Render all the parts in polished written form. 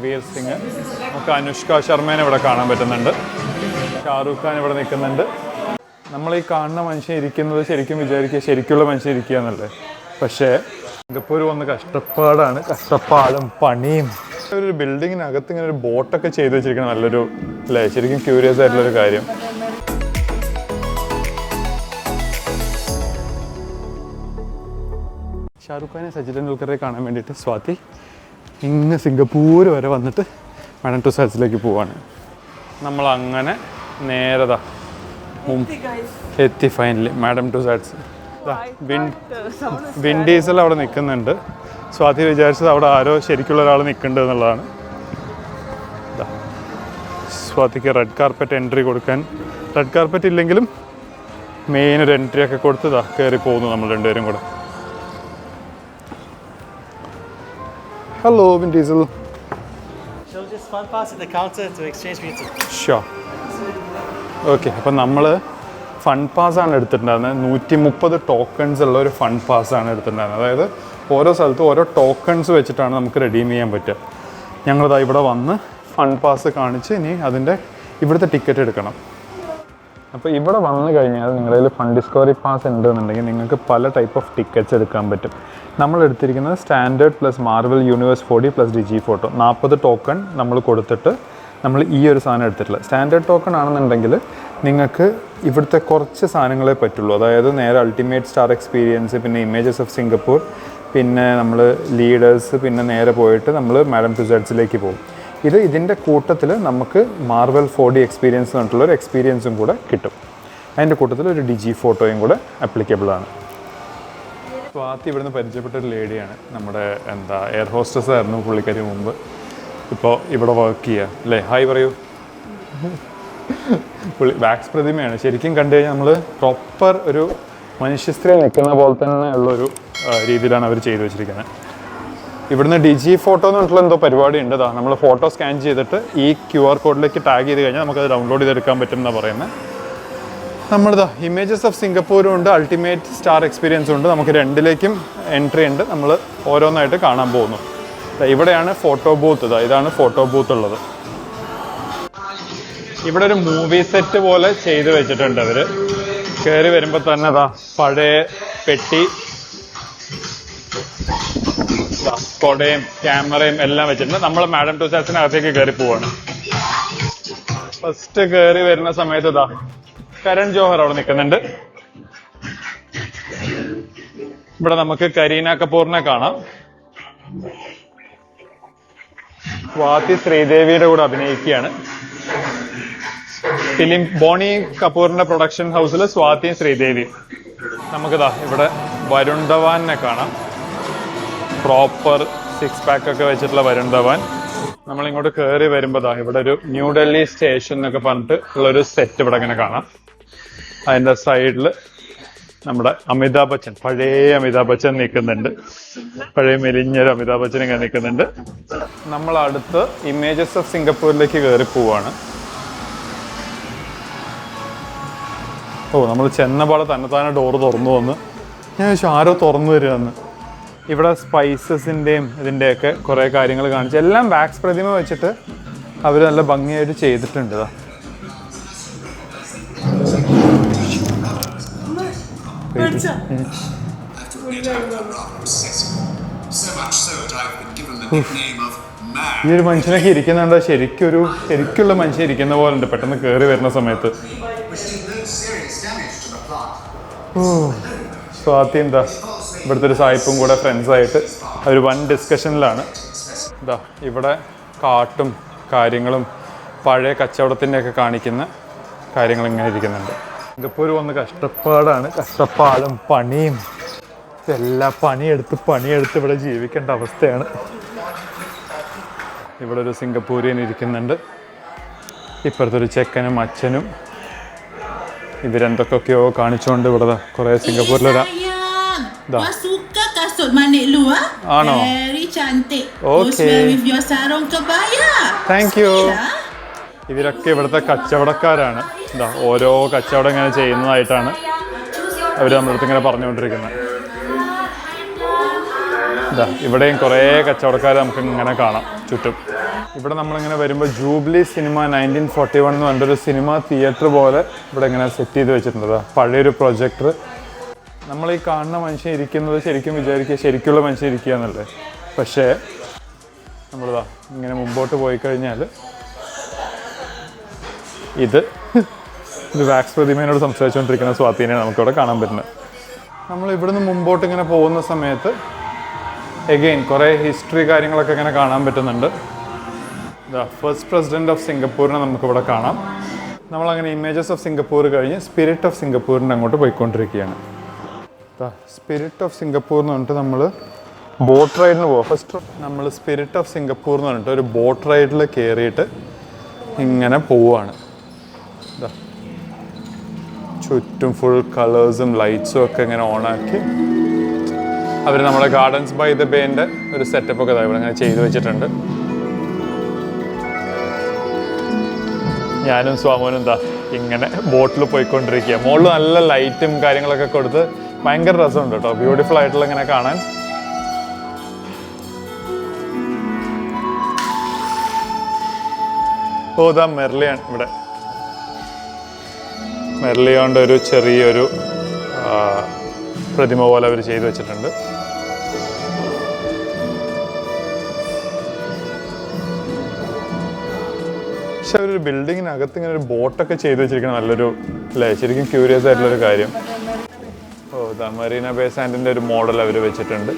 രൺവീർ സിംഗ്, നമുക്ക് അനുഷ്ക ശർമ്മേനെ ഇവിടെ കാണാൻ പറ്റുന്നുണ്ട്, ഷാറൂഖ് ഖാൻ ഇവിടെ നിൽക്കുന്നുണ്ട്. നമ്മൾ ഈ കാണുന്ന മനുഷ്യൻ ഇരിക്കുന്നത് ശരിക്കും വിചാരിക്കുക ശരിക്കുള്ള മനുഷ്യൻ ഇരിക്കുക എന്നല്ലേ. പക്ഷേ സിംഗപ്പൂർ വന്ന് കഷ്ടപ്പാടാണ്, കഷ്ടപ്പാടും പണിയും. ഒരു ബിൽഡിങ്ങിനകത്ത് ഇങ്ങനെ ഒരു ബോട്ടൊക്കെ ചെയ്ത് വെച്ചിരിക്കണം. നല്ലൊരു അല്ലേ, ശരിക്കും ക്യൂരിയസ് ആയിട്ടുള്ളൊരു കാര്യം. ഷാറൂഖ് ഖാനെ സച്ചിൻ ടെണ്ടുൽക്കറെ കാണാൻ വേണ്ടിയിട്ട് സ്വാതി ഇങ്ങ് സിംഗപ്പൂർ വരെ വന്നിട്ട് മാഡം ടുസാഡ്സിലേക്ക് പോവാണ്. നമ്മളങ്ങനെ നേരതാ എത്തി ഫൈനലി മാഡം ടുസാഡ്സ്. വിൻ ഡീസൽ അവിടെ നിൽക്കുന്നുണ്ട്. സ്വാതി വിചാരിച്ചത് അവിടെ ആരോ ശരിക്കുള്ള ഒരാൾ നിൽക്കുന്നുണ്ട് എന്നുള്ളതാണ്. സ്വാതിക്ക് റെഡ് കാർപ്പറ്റ് എൻട്രി കൊടുക്കാൻ, റെഡ് കാർപ്പറ്റ് ഇല്ലെങ്കിലും മെയിൻ ഒരു എൻട്രി ഒക്കെ കൊടുത്ത് കയറി പോകുന്നു നമ്മൾ രണ്ടുപേരും കൂടെ. Hello win diesel. Show okay. അപ്പം നമ്മൾ ഫൺ പാസ്സാണ് എടുത്തിട്ടുണ്ടായിരുന്നത്. 130 ടോക്കൺസ് ഉള്ള ഒരു ഫൺ പാസ്സാണ് എടുത്തിട്ടുണ്ടായിരുന്നത്. അതായത് ഓരോ സ്ഥലത്തും ഓരോ ടോക്കൺസ് വെച്ചിട്ടാണ് നമുക്ക് റെഡീം ചെയ്യാൻ പറ്റുക. ഞങ്ങളിതാ ഇവിടെ വന്ന് ഫൺ പാസ് കാണിച്ച് ഇനി അതിൻ്റെ ഇവിടുത്തെ ടിക്കറ്റ് എടുക്കണം. അപ്പോൾ ഇവിടെ വന്നു കഴിഞ്ഞാൽ നിങ്ങളുടെ കയ്യിൽ ഫൺ ഡിസ്കവറി പാസ് ഉണ്ടെന്നുണ്ടെങ്കിൽ നിങ്ങൾക്ക് പല ടൈപ്പ് ഓഫ് ടിക്കറ്റ്സ് എടുക്കാൻ പറ്റും. നമ്മൾ എടുത്തിരിക്കുന്നത് standard plus Marvel universe 4D plus digi photo 40 token നമ്മൾ കൊടുത്തിട്ട് നമ്മൾ ഈ ഒരു സാധനം എടുത്തിട്ടില്ല. സ്റ്റാൻഡേർഡ് ടോക്കൺ ആണെന്നുണ്ടെങ്കിൽ നിങ്ങൾക്ക് ഇവിടുത്തെ കുറച്ച് സാധനങ്ങളെ പറ്റുള്ളൂ. അതായത് നേരെ അൾട്ടിമേറ്റ് സ്റ്റാർ എക്സ്പീരിയൻസ്, പിന്നെ ഇമേജസ് ഓഫ് സിംഗപ്പൂർ, പിന്നെ നമ്മൾ ലീഡേഴ്സ്, പിന്നെ നേരെ പോയിട്ട് നമ്മൾ മാഡം ടുസാഡ്സിലേക്ക് പോകും. ഇതിൻ്റെ കൂട്ടത്തിൽ നമുക്ക് മാർവൽ 4D എക്സ്പീരിയൻസ് എന്ന് പറഞ്ഞിട്ടുള്ളൊരു എക്സ്പീരിയൻസും കൂടെ കിട്ടും. അതിൻ്റെ കൂട്ടത്തിൽ ഒരു ഡിജി ഫോട്ടോയും കൂടെ ആപ്ലിക്കബിളാണ്. സ്വാതി ഇവിടുന്ന് പരിചയപ്പെട്ട ഒരു ലേഡിയാണ്. നമ്മുടെ എയർ ഹോസ്റ്റസ് ആയിരുന്നു പുള്ളിക്കാരി മുമ്പ്. ഇപ്പോൾ ഇവിടെ വർക്ക് ചെയ്യുക അല്ലേ. ഹായ് പറയൂ. പുള്ളി വാക്സ് പ്രതിമയാണ്. ശരിക്കും കണ്ടു കഴിഞ്ഞാൽ നമ്മൾ പ്രോപ്പർ ഒരു മനുഷ്യസ്ത്രീ നിൽക്കുന്ന പോലെ തന്നെ ഉള്ളൊരു രീതിയിലാണ് അവർ ചെയ്തു വെച്ചിരിക്കുന്നത്. ഇവിടുന്ന് ഡിജി ഫോട്ടോ എന്ന് പറഞ്ഞിട്ടുള്ള എന്തോ പരിപാടി ഉണ്ട്. നമ്മൾ ഫോട്ടോ സ്കാൻ ചെയ്തിട്ട് ഈ QR കോഡിലേക്ക് ടാഗ് ചെയ്ത് കഴിഞ്ഞാൽ നമുക്കത് ഡൗൺലോഡ് ചെയ്തെടുക്കാൻ പറ്റും എന്നാണ് പറയുന്നത്. നമ്മളിതാ ഇമേജസ് ഓഫ് സിംഗപ്പൂരും ഉണ്ട്, അൾട്ടിമേറ്റ് സ്റ്റാർ എക്സ്പീരിയൻസും ഉണ്ട്. നമുക്ക് രണ്ടിലേക്കും എൻട്രി ഉണ്ട്. നമ്മൾ ഓരോന്നായിട്ട് കാണാൻ പോകുന്നു. ഇവിടെയാണ് ഫോട്ടോ ബൂത്ത്. ഇതാണ് ഫോട്ടോ ബൂത്ത് ഉള്ളത്. ഇവിടെ ഒരു മൂവി സെറ്റ് പോലെ ചെയ്ത് വെച്ചിട്ടുണ്ട് അവർ. കയറി വരുമ്പോൾ തന്നെ പഴയ പെട്ടി, കൊടയും ക്യാമറയും എല്ലാം വെച്ചിട്ടുണ്ട്. നമ്മൾ മാഡം ടുസാഡ്സിനകത്തേക്ക് കയറി പോവാണ്. ഫസ്റ്റ് കയറി വരുന്ന സമയത്ത് കരൺ ജോഹർ അവിടെ നിൽക്കുന്നുണ്ട്. ഇവിടെ നമുക്ക് കരീന കപൂറിനെ കാണാം. സ്വാതി ശ്രീദേവിയുടെ കൂടെ അഭിനയിക്കുകയാണ്. ഫിലിം ബോണി കപൂറിന്റെ പ്രൊഡക്ഷൻ ഹൗസിൽ സ്വാതിയും ശ്രീദേവിയും. നമുക്കിതാ ഇവിടെ വരുൺ ധവാനെ കാണാം. പ്രോപ്പർ 6 പാക്ക് ഒക്കെ വെച്ചിട്ടുള്ള വരുൺ ധവാൻ. നമ്മളിങ്ങോട്ട് കയറി വരുമ്പോൾ ഇവിടെ ഒരു ന്യൂഡൽഹി സ്റ്റേഷൻ എന്നൊക്കെ പറഞ്ഞിട്ട് ഉള്ളൊരു സെറ്റ് ഇവിടെ ഇങ്ങനെ കാണാം. അതിൻ്റെ സൈഡിൽ നമ്മുടെ അമിതാഭ് ബച്ചൻ, പഴയ അമിതാഭ് ബച്ചൻ നിൽക്കുന്നുണ്ട്. പഴയ മെലിഞ്ഞൊരു അമിതാഭ് ബച്ചൻ ഇങ്ങനെ നിൽക്കുന്നുണ്ട്. നമ്മൾ അടുത്ത് ഇമേജസ് ഓഫ് സിംഗപ്പൂരിലേക്ക് കയറി പോവാണ്. നമ്മൾ ചെന്നപാടെ തന്നെത്താനെ ഡോറ് തുറന്നു വന്ന് ഞാൻ ചോദിച്ചു ആരോ തുറന്നു തരികയെന്ന്. ഇവിടെ സ്പൈസസിൻ്റെയും ഇതിൻ്റെയൊക്കെ കുറേ കാര്യങ്ങൾ കാണിച്ചു. എല്ലാം വാക്സ് പ്രതിമ വെച്ചിട്ട് അവർ നല്ല ഭംഗിയായിട്ട് ചെയ്തിട്ടുണ്ട്. ഈ ഒരു മനുഷ്യനൊക്കെ ഇരിക്കുന്നുണ്ട്. ശരിക്കുള്ള മനുഷ്യൻ ഇരിക്കുന്ന പോലെ ഉണ്ട് പെട്ടെന്ന് കയറി വരുന്ന സമയത്ത്. സ്വാതി ഇവിടുത്തെ ഒരു സായിപ്പും കൂടെ ഫ്രണ്ട്സായിട്ട് അവർ വൺ ഡിസ്കഷനിലാണ്. ഇവിടെ കാട്ടും കാര്യങ്ങളും പഴയ കച്ചവടത്തിൻ്റെയൊക്കെ കാണിക്കുന്ന കാര്യങ്ങൾ ഇങ്ങനെ ഇരിക്കുന്നുണ്ട്. സിംഗപ്പൂർ വന്ന് കഷ്ടപ്പാടാണ്, കഷ്ടപ്പാടും പണിയും. എല്ലാ പണിയെടുത്ത് ഇവിടെ ജീവിക്കേണ്ട അവസ്ഥയാണ്. ഇവിടെ ഒരു സിംഗപ്പൂരിയൻ ഇരിക്കുന്നുണ്ട്. ഇപ്പുറത്തൊരു ചെക്കനും അച്ഛനും. ഇവരെന്തൊക്കെയോ കാണിച്ചുകൊണ്ട് ഇവിടെ കുറേ സിംഗപ്പൂരിലൊരാ ആണോ? Okay, thank you. ഇവരൊക്കെ ഇവിടുത്തെ കച്ചവടക്കാരാണ്. ഓരോ കച്ചവടം ഇങ്ങനെ ചെയ്യുന്നതായിട്ടാണ് അവർ നമ്മളടുത്ത് ഇങ്ങനെ പറഞ്ഞുകൊണ്ടിരിക്കുന്നത്. ഇവിടെയും കുറേ കച്ചവടക്കാർ നമുക്ക് ഇങ്ങനെ കാണാം ചുറ്റും. ഇവിടെ നമ്മളിങ്ങനെ വരുമ്പോൾ ജൂബിലി സിനിമ 1941 എന്ന് പറഞ്ഞൊരു സിനിമ തിയേറ്റർ പോലെ ഇവിടെ ഇങ്ങനെ സെറ്റ് ചെയ്ത് വെച്ചിട്ടുണ്ട്. പഴയൊരു പ്രൊജക്ടർ. നമ്മൾ ഈ കാണുന്ന മനുഷ്യൻ ഇരിക്കുന്നത് ശരിക്കും വിചാരിക്കുക ശരിക്കുള്ള മനുഷ്യൻ ഇരിക്കുക എന്നല്ലേ. പക്ഷേ നമ്മളിതാ ഇങ്ങനെ മുമ്പോട്ട് പോയി കഴിഞ്ഞാൽ ഇത് വാക്സ് പ്രതിമയോട് സംസാരിച്ചുകൊണ്ടിരിക്കുന്ന സ്വാധീനം നമുക്കിവിടെ കാണാൻ പറ്റുന്നത്. നമ്മൾ ഇവിടുന്ന് മുമ്പോട്ട് ഇങ്ങനെ പോകുന്ന സമയത്ത് എഗെയിൻ കുറേ ഹിസ്റ്ററി കാര്യങ്ങളൊക്കെ ഇങ്ങനെ കാണാൻ പറ്റുന്നുണ്ട്. ഫസ്റ്റ് പ്രസിഡന്റ് ഓഫ് സിംഗപ്പൂരിനെ നമുക്കിവിടെ കാണാം. നമ്മളങ്ങനെ ഇമേജസ് ഓഫ് സിംഗപ്പൂർ കഴിഞ്ഞ് സ്പിരിറ്റ് ഓഫ് സിംഗപ്പൂരിൻ്റെ അങ്ങോട്ട് പോയിക്കൊണ്ടിരിക്കുകയാണ്. സ്പിരിറ്റ് ഓഫ് സിംഗപ്പൂർ എന്ന് പറഞ്ഞിട്ട് നമ്മൾ ബോട്ട് റൈഡിന് പോവാം. ഫസ്റ്റ് നമ്മൾ സ്പിരിറ്റ് ഓഫ് സിംഗപ്പൂർ എന്ന് പറഞ്ഞിട്ട് ഒരു ബോട്ട് റൈഡിൽ കയറിയിട്ട് ഇങ്ങനെ പോവുകയാണ്. ചുറ്റും ഫുൾ കളേഴ്സും ലൈറ്റ്സും ഒക്കെ ഇങ്ങനെ ഓണാക്കി അവർ നമ്മുടെ ഗാർഡൻസ് ബൈ ദ ബേൻ്റെ ഒരു സെറ്റപ്പൊക്കെ ഇവിടെ ഇങ്ങനെ ചെയ്തു വെച്ചിട്ടുണ്ട്. ഞാനും സ്വാമോനും ഇങ്ങനെ ബോട്ടിൽ പോയിക്കൊണ്ടിരിക്കുക. മുകളിൽ നല്ല ലൈറ്റും കാര്യങ്ങളൊക്കെ കൊടുത്ത് ഭയങ്കര രസമുണ്ട് കേട്ടോ. ബ്യൂട്ടിഫുൾ ആയിട്ടുള്ള ഇങ്ങനെ കാണാൻ. മെർലിയാണ് ഇവിടെ. മെർലിയോൻ്റെ ഒരു ചെറിയൊരു പ്രതിമ പോലെ അവർ ചെയ്തു വെച്ചിട്ടുണ്ട്. പക്ഷെ അവരൊരു ബിൽഡിങ്ങിനകത്ത് ഇങ്ങനെ ഒരു ബോട്ടൊക്കെ ചെയ്തു വെച്ചിരിക്കണം. നല്ലൊരു അല്ലേ, ശരിക്കും ക്യൂരിയസ് ആയിട്ടുള്ളൊരു കാര്യം. മറീന ബേ സാൻഡിൻ്റെ ഒരു മോഡൽ അവർ വെച്ചിട്ടുണ്ട്.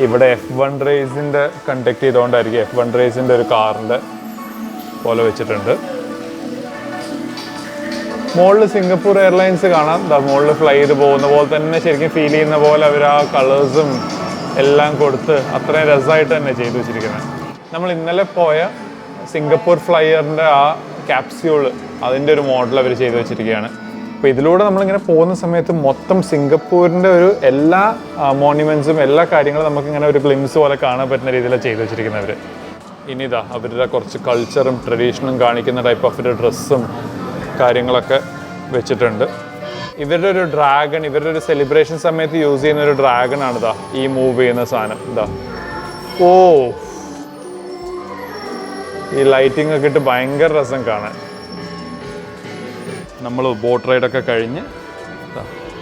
ഇവിടെ F1 റേസിൻ്റെ കണ്ടക്ട് ചെയ്തുകൊണ്ടായിരിക്കും F1 റേസിൻ്റെ ഒരു കാറിൻ്റെ പോലെ വെച്ചിട്ടുണ്ട്. മുകളിൽ സിംഗപ്പൂർ എയർലൈൻസ് കാണാം. മുകളിൽ ഫ്ലൈ ചെയ്ത് പോകുന്ന പോലെ തന്നെ ശരിക്കും ഫീൽ ചെയ്യുന്ന പോലെ അവർ ആ കളേഴ്സും എല്ലാം കൊടുത്ത് അത്രയും രസമായിട്ട് തന്നെ ചെയ്തു വെച്ചിരിക്കുന്നത്. നമ്മൾ ഇന്നലെ പോയ സിംഗപ്പൂർ ഫ്ലൈയറിൻ്റെ ആ ക്യാപ്സ്യൂള് അതിൻ്റെ ഒരു മോഡൽ അവർ ചെയ്തു വെച്ചിരിക്കുകയാണ്. അപ്പോൾ ഇതിലൂടെ നമ്മളിങ്ങനെ പോകുന്ന സമയത്ത് മൊത്തം സിംഗപ്പൂരിൻ്റെ ഒരു എല്ലാ മോണ്യുമെൻറ്റ്സും എല്ലാ കാര്യങ്ങളും നമുക്കിങ്ങനെ ഒരു ഗ്ലിംസ് പോലെ കാണാൻ പറ്റുന്ന രീതിയിലാണ് ചെയ്തു വെച്ചിരിക്കുന്നവർ. ഇനിതാ അവരുടെ കുറച്ച് കൾച്ചറും ട്രഡീഷനും കാണിക്കുന്ന ടൈപ്പ് ഓഫ് ഒരു ഡ്രസ്സും കാര്യങ്ങളൊക്കെ വെച്ചിട്ടുണ്ട്. ഇവരുടെ ഒരു ഡ്രാഗൺ, ഇവരുടെ ഒരു സെലിബ്രേഷൻ സമയത്ത് യൂസ് ചെയ്യുന്ന ഒരു ഡ്രാഗണാണ് ഈ മൂവ് ചെയ്യുന്ന സാധനം. ഈ ലൈറ്റിംഗ് ഒക്കെ ഇട്ട് ഭയങ്കര രസം കാണാൻ. നമ്മൾ ബോട്ട് റൈഡൊക്കെ കഴിഞ്ഞ്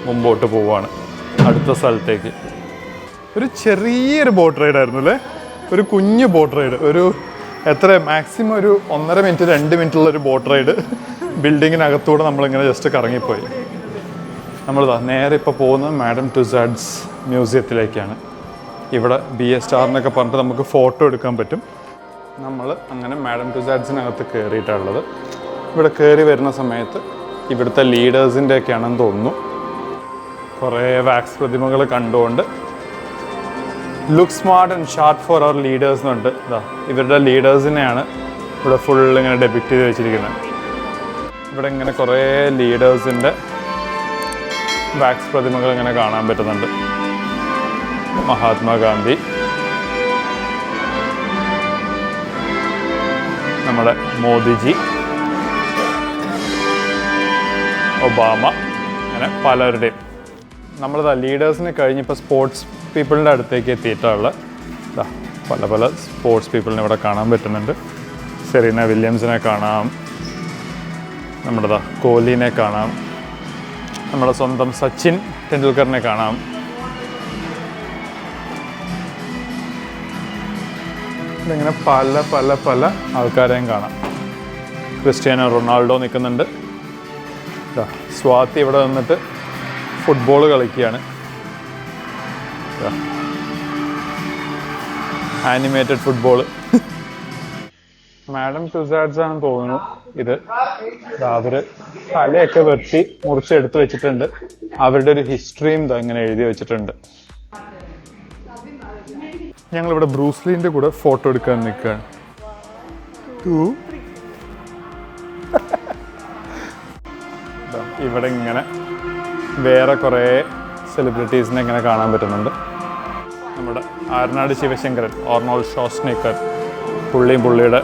മുമ്പോട്ട് പോവുകയാണ് അടുത്ത സ്ഥലത്തേക്ക്. ഒരു ചെറിയൊരു ബോട്ട് റൈഡായിരുന്നു അല്ലേ, ഒരു കുഞ്ഞു ബോട്ട് റൈഡ്. ഒരു മാക്സിമം ഒരു 1.5 മിനിറ്റ് 2 മിനിറ്റുള്ളൊരു ബോട്ട് റൈഡ്. ബിൽഡിങ്ങിനകത്തൂടെ നമ്മളിങ്ങനെ ജസ്റ്റ് കറങ്ങിപ്പോയി. നേരെ ഇപ്പോൾ പോകുന്നത് മാഡം ടുസാഡ്സ് മ്യൂസിയത്തിലേക്കാണ്. ഇവിടെ BA സ്റ്റാർ എന്നൊക്കെ പറഞ്ഞിട്ട് നമുക്ക് ഫോട്ടോ എടുക്കാൻ പറ്റും. നമ്മൾ അങ്ങനെ മാഡം ടുസാഡ്സിനകത്ത് കയറിയിട്ടുള്ളത്. ഇവിടെ കയറി വരുന്ന സമയത്ത് ഇവിടുത്തെ ലീഡേഴ്സിൻ്റെ ഒക്കെയാണെന്ന് തോന്നുന്നു. കുറേ വാക്സ് പ്രതിമകൾ കണ്ടുകൊണ്ട് look smart and sharp for our leaders എന്നുണ്ട്. ഇവരുടെ ലീഡേഴ്സിനെയാണ് ഇവിടെ ഫുൾ ഇങ്ങനെ ഡെപിക്റ്റ് ചെയ്ത് വെച്ചിരിക്കുന്നത്. ഇവിടെ ഇങ്ങനെ കുറേ ലീഡേഴ്സിൻ്റെ വാക്സ് പ്രതിമകൾ ഇങ്ങനെ കാണാൻ പറ്റുന്നുണ്ട്. മഹാത്മാഗാന്ധി, നമ്മുടെ മോദിജി, ഒബാമ, അങ്ങനെ പലരുടെയും. ലീഡേഴ്സിനെ കഴിഞ്ഞ് ഇപ്പോൾ സ്പോർട്സ് പീപ്പിളിൻ്റെ അടുത്തേക്ക് എത്തിയിട്ടുള്ള പല സ്പോർട്സ് പീപ്പിളിനെ ഇവിടെ കാണാൻ പറ്റുന്നുണ്ട്. സെറീന വില്യംസിനെ കാണാം, നമ്മുടെ കോഹ്ലിനെ കാണാം, നമ്മുടെ സ്വന്തം സച്ചിൻ ടെണ്ടുൽക്കറിനെ കാണാം. ഇങ്ങനെ പല ആൾക്കാരെയും കാണാം. ക്രിസ്ത്യാനോ റൊണാൾഡോ നിൽക്കുന്നുണ്ട്. സ്വാതി ഇവിടെ നിന്നിട്ട് ഫുട്ബോൾ കളിക്കുകയാണ്. Animated football. മാഡം ടുസാഡ്സ് ആണെന്ന് തോന്നുന്നു ഇത്. അവര് തലയൊക്കെ വെട്ടി മുറിച്ചെടുത്ത് വെച്ചിട്ടുണ്ട്. അവരുടെ ഒരു ഹിസ്റ്ററിയും ഇങ്ങനെ എഴുതി വെച്ചിട്ടുണ്ട്. ഞങ്ങളിവിടെ ബ്രൂസ്ലീൻ്റെ കൂടെ ഫോട്ടോ എടുക്കാൻ നിൽക്കുകയാണ്. ഇവിടെ ഇങ്ങനെ വേറെ കുറേ സെലിബ്രിറ്റീസിനെ ഇങ്ങനെ കാണാൻ പറ്റുന്നുണ്ട്. നമ്മുടെ ആർനാഡ് ശിവശങ്കരൻ, ആർണോൾഡ് ഷ്വാസ്നെഗർ, പുള്ളിയുടെ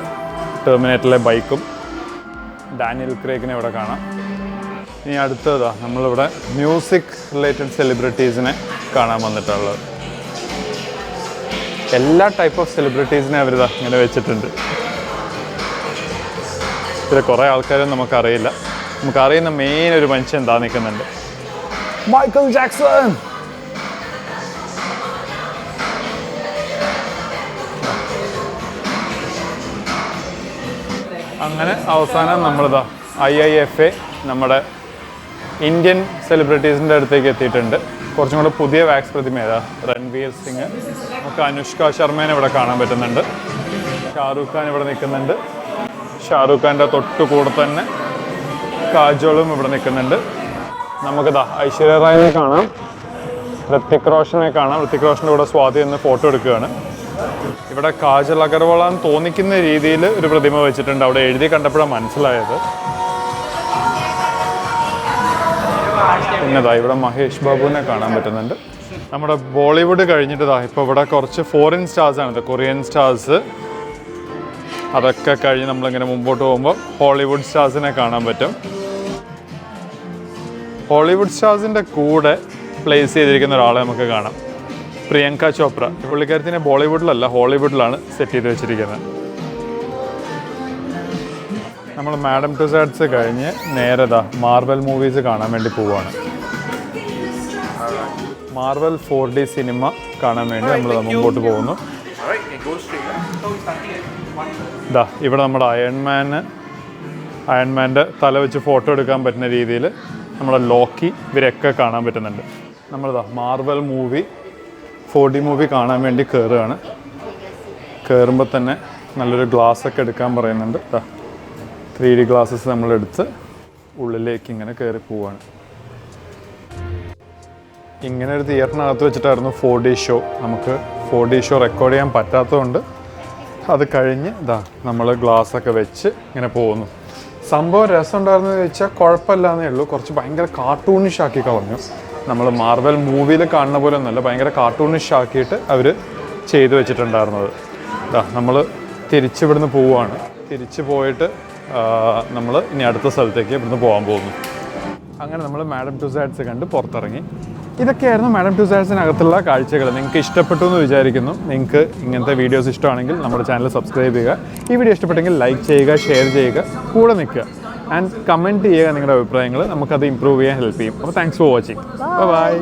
ടെർമിനേറ്ററിലെ ബൈക്കും, ഡാനിയൽ ക്രേഗിനെ ഇവിടെ കാണാം. ഇനി അടുത്തതാ നമ്മളിവിടെ മ്യൂസിക് റിലേറ്റഡ് സെലിബ്രിറ്റീസിനെ കാണാൻ വന്നിട്ടുള്ളത്. എല്ലാ ടൈപ്പ് ഓഫ് സെലിബ്രിറ്റീസിനെ അവർ ഇങ്ങനെ വെച്ചിട്ടുണ്ട്. ഇതിൽ കുറേ ആൾക്കാരും നമുക്കറിയില്ല. നമുക്കറിയുന്ന മെയിൻ ഒരു മനുഷ്യൻ എന്താ നിൽക്കുന്നുണ്ട്, മൈക്കിൾ ജാക്സൺ. അങ്ങനെ അവസാനം നമ്മളിതാ IIFA നമ്മുടെ ഇന്ത്യൻ സെലിബ്രിറ്റീസിൻ്റെ അടുത്തേക്ക് എത്തിയിട്ടുണ്ട്. കുറച്ചും കൂടെ പുതിയ വാക്സ് പ്രതിമ ഏതാ, രൺവീർ സിംഗ്, നമുക്ക് അനുഷ്ക ശർമ്മേനെ ഇവിടെ കാണാൻ പറ്റുന്നുണ്ട്, ഷാറൂഖ് ഖാൻ ഇവിടെ നിൽക്കുന്നുണ്ട്, ഷാറൂഖ് ഖാൻ്റെ തൊട്ടുകൂടെ തന്നെ കാജോളും ഇവിടെ നിൽക്കുന്നുണ്ട്. നമുക്കിതാ ഐശ്വര്യ റായിനെ കാണാം, ഋത്തിക് റോഷനെ കാണാം. ഋത്തിക് റോഷൻ്റെ കൂടെ സ്വാതി എന്ന് ഫോട്ടോ എടുക്കുകയാണ്. ഇവിടെ കാജൽ അഗർവാളാന്ന് തോന്നിക്കുന്ന രീതിയിൽ ഒരു പ്രതിമ വെച്ചിട്ടുണ്ട്. അവിടെ എഴുതി കണ്ടപ്പോഴാണ് മനസ്സിലായത്. പിന്നെതാ ഇവിടെ മഹേഷ് ബാബുവിനെ കാണാൻ പറ്റുന്നുണ്ട്. നമ്മുടെ ബോളിവുഡ് കഴിഞ്ഞിട്ടതാ ഇപ്പോൾ ഇവിടെ കുറച്ച് ഫോറിൻ സ്റ്റാർസാണിത്, കൊറിയൻ സ്റ്റാർസ്. അതൊക്കെ കഴിഞ്ഞ് നമ്മളിങ്ങനെ മുമ്പോട്ട് പോകുമ്പോൾ ഹോളിവുഡ് സ്റ്റാർസിനെ കാണാൻ പറ്റും. ഹോളിവുഡ് സ്റ്റാർസിൻ്റെ കൂടെ പ്ലേസ് ചെയ്തിരിക്കുന്ന ഒരാളെ നമുക്ക് കാണാം, പ്രിയങ്ക ചോപ്ര. പുള്ളിക്കാരത്തിനെ ബോളിവുഡിലല്ല ഹോളിവുഡിലാണ് സെറ്റ് ചെയ്ത് വെച്ചിരിക്കുന്നത്. നമ്മൾ മാഡം ടുസാഡ്സ് കഴിഞ്ഞ് നേരെ മാർവൽ മൂവീസ് കാണാൻ വേണ്ടി പോവുകയാണ്. മാർവൽ 4D സിനിമ കാണാൻ വേണ്ടി നമ്മൾ മുമ്പോട്ട് പോകുന്നു. ഇവിടെ നമ്മുടെ അയൺമാൻ്റെ തല വെച്ച് ഫോട്ടോ എടുക്കാൻ പറ്റുന്ന രീതിയിൽ നമ്മുടെ ലോക്കി ഇവരൊക്കെ കാണാൻ പറ്റുന്നുണ്ട്. നമ്മളിതാ മാർവൽ മൂവി 4D മൂവി കാണാൻ വേണ്ടി കയറുകയാണ്. കയറുമ്പോൾ തന്നെ നല്ലൊരു ഗ്ലാസ്സൊക്കെ എടുക്കാൻ പറയുന്നുണ്ട്. 3D ഗ്ലാസ്സസ് നമ്മളെടുത്ത് ഉള്ളിലേക്ക് ഇങ്ങനെ കയറി പോവുകയാണ്. ഇങ്ങനെ ഒരു തിയേറ്ററിനകത്ത് വെച്ചിട്ടായിരുന്നു 4D ഷോ. നമുക്ക് 4D ഷോ റെക്കോർഡ് ചെയ്യാൻ പറ്റാത്തതുകൊണ്ട് അത് കഴിഞ്ഞ് നമ്മൾ ഗ്ലാസ്സൊക്കെ വെച്ച് ഇങ്ങനെ പോകുന്നു. സംഭവം രസമുണ്ടായിരുന്നെന്ന് ചോദിച്ചാൽ കുഴപ്പമില്ലാന്നേ ഉള്ളൂ. കുറച്ച് ഭയങ്കര കാർട്ടൂണിഷ് ആക്കി കളഞ്ഞു. നമ്മൾ മാർവൽ മൂവിയിൽ കാണുന്ന പോലെ ഒന്നുമല്ല, ഭയങ്കര കാർട്ടൂണിഷ് ആക്കിയിട്ട് അവർ ചെയ്തു വെച്ചിട്ടുണ്ടായിരുന്നത്. നമ്മൾ തിരിച്ചിവിടുന്ന് പോവുകയാണ്. തിരിച്ച് പോയിട്ട് നമ്മൾ ഇനി അടുത്ത സ്ഥലത്തേക്ക് ഇവിടുന്ന് പോകാൻ പോകുന്നു. അങ്ങനെ നമ്മൾ മാഡം ടുസാഡ്സ് കണ്ട് പുറത്തിറങ്ങി. ഇതൊക്കെയായിരുന്നു മാഡം ടുസാഡ്സിനകത്തുള്ള കാഴ്ചകൾ. നിങ്ങൾക്ക് ഇഷ്ടപ്പെട്ടു എന്ന് വിചാരിക്കുന്നു. നിങ്ങൾക്ക് ഇങ്ങനത്തെ വീഡിയോസ് ഇഷ്ടമാണെങ്കിൽ നമ്മുടെ ചാനൽ സബ്സ്ക്രൈബ് ചെയ്യുക. ഈ വീഡിയോ ഇഷ്ടപ്പെട്ടെങ്കിൽ ലൈക്ക് ചെയ്യുക, ഷെയർ ചെയ്യുക, കൂടെ നിൽക്കുക ആൻഡ് കമൻറ്റ് ചെയ്യുക നിങ്ങളുടെ അഭിപ്രായങ്ങൾ. നമുക്കത് ഇമ്പ്രൂവ് ചെയ്യാൻ ഹെൽപ്പ് ചെയ്യും. അപ്പോൾ താങ്ക്സ് ഫോർ വാച്ചിങ്. ബൈ.